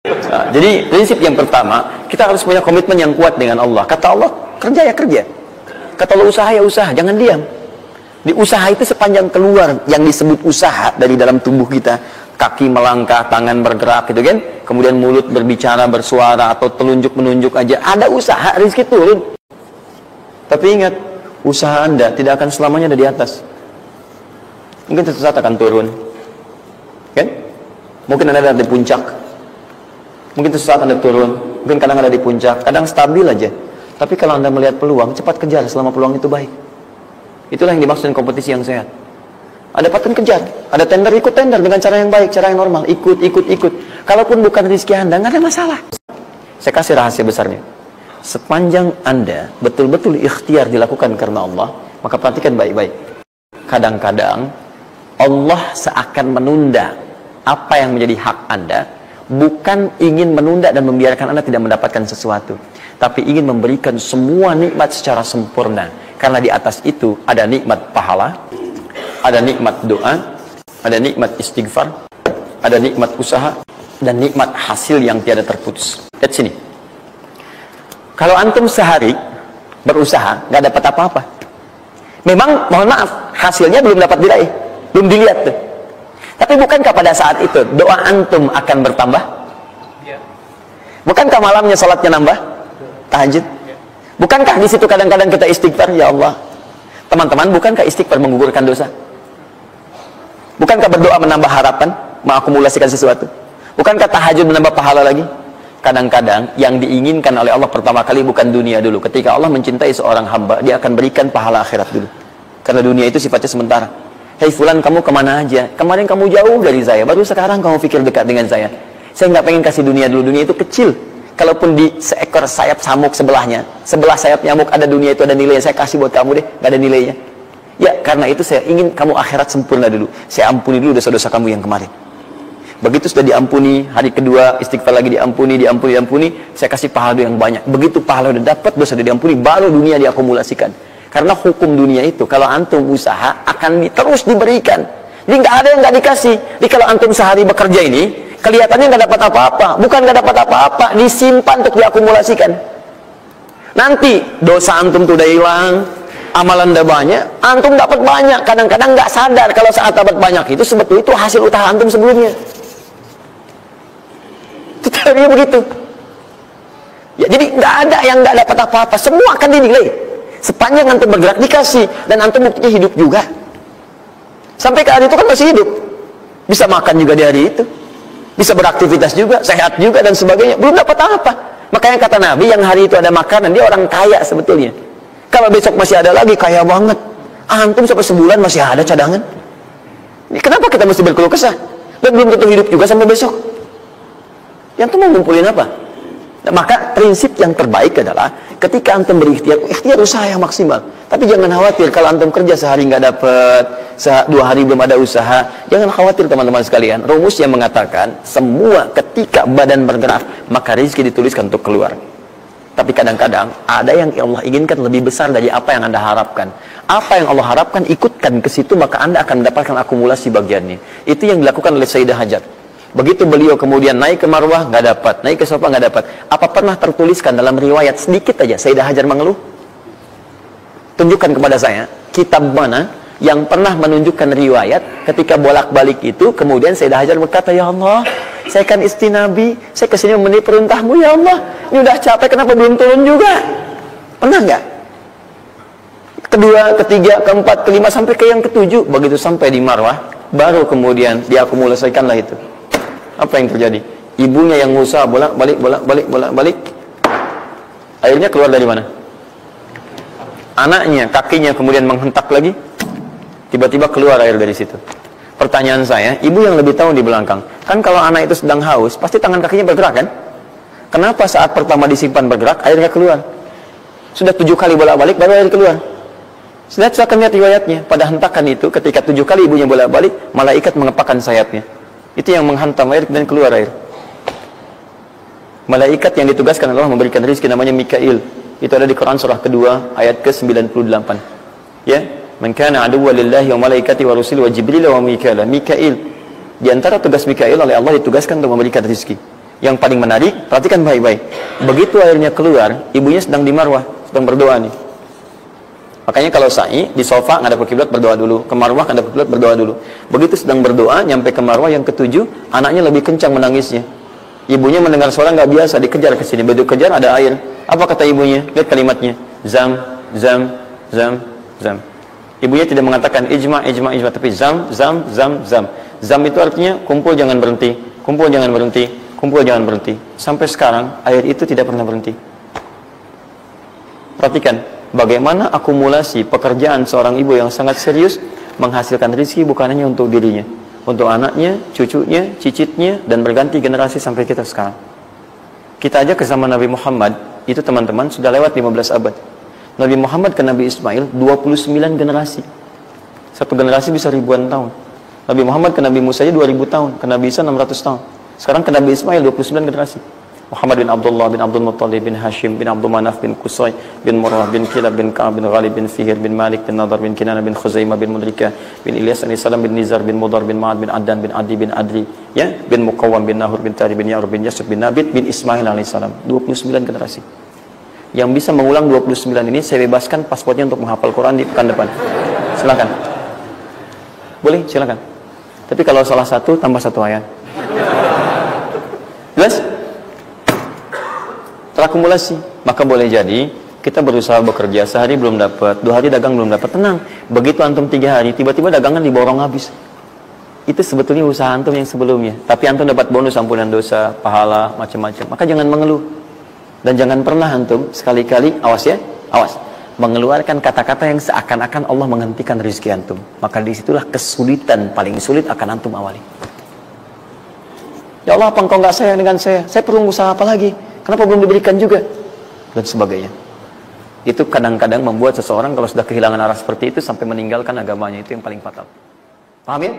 Nah, jadi prinsip yang pertama, kita harus punya komitmen yang kuat dengan Allah. Kata Allah, kerja ya kerja. Kata Allah, usaha ya usaha, jangan diam. Di usaha itu sepanjang keluar yang disebut usaha dari dalam tubuh kita, kaki melangkah, tangan bergerak gitu kan, kemudian mulut berbicara, bersuara, atau telunjuk menunjuk aja, ada usaha, rezeki turun. Tapi ingat, usaha Anda tidak akan selamanya ada di atas. Mungkin suatu saat akan turun, kan? Mungkin Anda ada di puncak, mungkin suatu saat Anda turun, mungkin kadang ada di puncak, kadang stabil aja. Tapi kalau Anda melihat peluang, cepat kejar selama peluang itu baik. Itulah yang dimaksud kompetisi yang sehat. Ada paten kejar, ada tender, ikut tender dengan cara yang baik, cara yang normal, ikut. Kalaupun bukan rezeki Anda, nggak ada masalah. Saya kasih rahasia besarnya. Sepanjang Anda betul-betul ikhtiar dilakukan karena Allah, maka perhatikan baik-baik. Kadang-kadang Allah seakan menunda apa yang menjadi hak Anda, bukan ingin menunda dan membiarkan Anda tidak mendapatkan sesuatu, tapi ingin memberikan semua nikmat secara sempurna. Karena di atas itu ada nikmat pahala, ada nikmat doa, ada nikmat istighfar, ada nikmat usaha, dan nikmat hasil yang tiada terputus. Lihat sini. Kalau antum sehari berusaha, nggak dapat apa-apa. Memang, mohon maaf, hasilnya belum dapat diraih, belum dilihat tuh. Tapi bukankah pada saat itu doa antum akan bertambah? Bukankah malamnya salatnya nambah? Tahajud? Bukankah di situ kadang-kadang kita istighfar, ya Allah? Teman-teman, bukankah istighfar menggugurkan dosa? Bukankah berdoa menambah harapan, mengakumulasikan sesuatu? Bukankah tahajud menambah pahala lagi? Kadang-kadang yang diinginkan oleh Allah pertama kali bukan dunia dulu. Ketika Allah mencintai seorang hamba, dia akan berikan pahala akhirat dulu. Karena dunia itu sifatnya sementara. Hei fulan, kamu kemana aja? Kemarin kamu jauh dari saya, baru sekarang kamu pikir dekat dengan saya. Saya nggak pengen kasih dunia dulu, dunia itu kecil. Kalaupun di seekor sayap samuk sebelahnya, sebelah sayap nyamuk ada dunia itu ada nilainya, saya kasih buat kamu deh, nggak ada nilainya. Ya, karena itu saya ingin kamu akhirat sempurna dulu. Saya ampuni dulu dosa-dosa kamu yang kemarin. Begitu sudah diampuni, hari kedua istighfar lagi diampuni, saya kasih pahala yang banyak. Begitu pahala udah dapat, dosa udah diampuni, baru dunia diakumulasikan. Karena hukum dunia itu, kalau antum usaha akan terus diberikan. Jadi nggak ada yang nggak dikasih. Jadi kalau antum sehari bekerja ini, kelihatannya nggak dapat apa-apa, bukan nggak dapat apa-apa, disimpan untuk diakumulasikan. Nanti dosa antum tuh udah hilang, amalan udah banyak, antum dapat banyak. Kadang-kadang nggak sadar kalau saat dapat banyak itu sebetulnya itu hasil usaha antum sebelumnya. Teorinya begitu. Ya, jadi nggak ada yang nggak dapat apa-apa, semua akan dinilai. Sepanjang antum bergerak dikasih, dan antum buktinya hidup juga. Sampai ke hari itu kan masih hidup, bisa makan juga di hari itu, bisa beraktivitas juga, sehat juga dan sebagainya, belum dapat apa. Makanya kata Nabi, yang hari itu ada makanan, dia orang kaya sebetulnya. Kalau besok masih ada lagi, kaya banget. Antum sampai sebulan masih ada cadangan. Ini kenapa kita mesti berkeluh kesah? Dan belum tentu hidup juga sampai besok. Yang tuh mau ngumpulin apa? Nah, maka prinsip yang terbaik adalah ketika antum berikhtiar, ikhtiar usaha yang maksimal. Tapi jangan khawatir kalau antum kerja sehari nggak dapat, 2 hari belum ada usaha. Jangan khawatir teman-teman sekalian. Rumus yang mengatakan semua ketika badan bergerak maka rezeki dituliskan untuk keluar. Tapi kadang-kadang ada yang Allah inginkan lebih besar dari apa yang Anda harapkan. Apa yang Allah harapkan ikutkan ke situ, maka Anda akan mendapatkan akumulasi bagiannya. Itu yang dilakukan oleh Sayyidah Hajar. Begitu beliau kemudian naik ke Marwah nggak dapat, naik ke Safa nggak dapat. Apa pernah tertuliskan dalam riwayat sedikit aja Sayyidah Hajar mengeluh? Tunjukkan kepada saya kitab mana yang pernah menunjukkan riwayat ketika bolak-balik itu kemudian Sayyidah Hajar berkata, ya Allah, saya kan istri Nabi, saya kesini memenuhi perintahmu, ya Allah, ini udah capek, kenapa belum turun juga? Pernah nggak? Kedua, ketiga, keempat, kelima, sampai ke yang ketujuh. Begitu sampai di Marwah, baru kemudian diakumulasikanlah itu. Apa yang terjadi? Ibunya yang usaha bolak-balik. Airnya keluar dari mana? Anaknya, kakinya kemudian menghentak lagi. Tiba-tiba keluar air dari situ. Pertanyaan saya, ibu yang lebih tahu di belakang. Kan kalau anak itu sedang haus, pasti tangan kakinya bergerak kan? Kenapa saat pertama disimpan bergerak, airnya keluar? Sudah 7 kali bolak-balik, baru air keluar. Saya akan lihat riwayatnya. Pada hentakan itu, ketika 7 kali ibunya bolak-balik, malaikat mengepakkan sayapnya. Itu yang menghantam air dan keluar air. Malaikat yang ditugaskan Allah memberikan rezeki namanya Mikail. Itu ada di Quran surah kedua ayat ke-98. Ya, man kana aduwwan lillahi wa malaikati wa rusuli wa jibril wa mikail. Mikail. Di antara tugas Mikail oleh Allah ditugaskan untuk memberikan rezeki. Yang paling menarik, perhatikan baik-baik. Begitu airnya keluar, ibunya sedang di marwah, sedang berdoa nih. Makanya kalau sa'i, di sofa ngadep ke kiblat berdoa dulu, ke marwah ngadep ke kiblat berdoa dulu. Begitu sedang berdoa, nyampe ke marwah yang ketujuh, anaknya lebih kencang menangisnya. Ibunya mendengar suara nggak biasa, dikejar ke sini. Begitu kejar ada air. Apa kata ibunya? Lihat kalimatnya. Zam, zam, zam, zam. Ibunya tidak mengatakan ijma, ijma, ijma, tapi zam, zam, zam, zam. Zam itu artinya kumpul jangan berhenti, kumpul jangan berhenti, kumpul jangan berhenti. Sampai sekarang air itu tidak pernah berhenti. Perhatikan bagaimana akumulasi pekerjaan seorang ibu yang sangat serius menghasilkan rezeki bukan hanya untuk dirinya, untuk anaknya, cucunya, cicitnya, dan berganti generasi sampai kita sekarang. Kita aja ke zaman Nabi Muhammad, itu teman-teman sudah lewat 15 abad. Nabi Muhammad ke Nabi Ismail 29 generasi. Satu generasi bisa ribuan tahun. Nabi Muhammad ke Nabi Musa aja 2000 tahun, ke Nabi Isa 600 tahun. Sekarang ke Nabi Ismail 29 generasi. Muhammad bin Abdullah bin Abdul Muttalib bin Hashim bin Abdul Manaf bin Qusay bin Murrah bin Kilab bin Ka'ab bin Ghalib bin Fihir bin Malik bin Nadar bin Kinana bin Khuzaimah bin Mudrika bin Ilyas bin Salam bin Nizar bin Mudar bin Ma'ad bin Addan bin Adi bin Adri, ya, bin Muqawwam bin Nahur bin Tari bin Ya'rub bin Yasub bin Nabit bin Ismail alaihissalam. 29 generasi. Yang bisa mengulang 29 ini saya bebaskan paspornya untuk menghafal Quran di pekan depan. Silakan. Boleh, silakan. Tapi kalau salah satu tambah satu ayat. Jelas? Terakumulasi. Maka boleh jadi kita berusaha bekerja, sehari belum dapat, 2 hari dagang belum dapat, tenang. Begitu antum 3 hari, tiba-tiba dagangan diborong habis. Itu sebetulnya usaha antum yang sebelumnya. Tapi antum dapat bonus ampunan dosa, pahala, macam-macam. Maka jangan mengeluh. Dan jangan pernah antum sekali-kali, awas ya, awas, mengeluarkan kata-kata yang seakan-akan Allah menghentikan rezeki antum. Maka disitulah kesulitan paling sulit akan antum awali. Ya Allah, apa engkau nggak sayang dengan saya? Saya perlu usaha apa lagi? Kenapa belum diberikan juga? Dan sebagainya. Itu kadang-kadang membuat seseorang kalau sudah kehilangan arah seperti itu sampai meninggalkan agamanya. Itu yang paling fatal. Paham ya?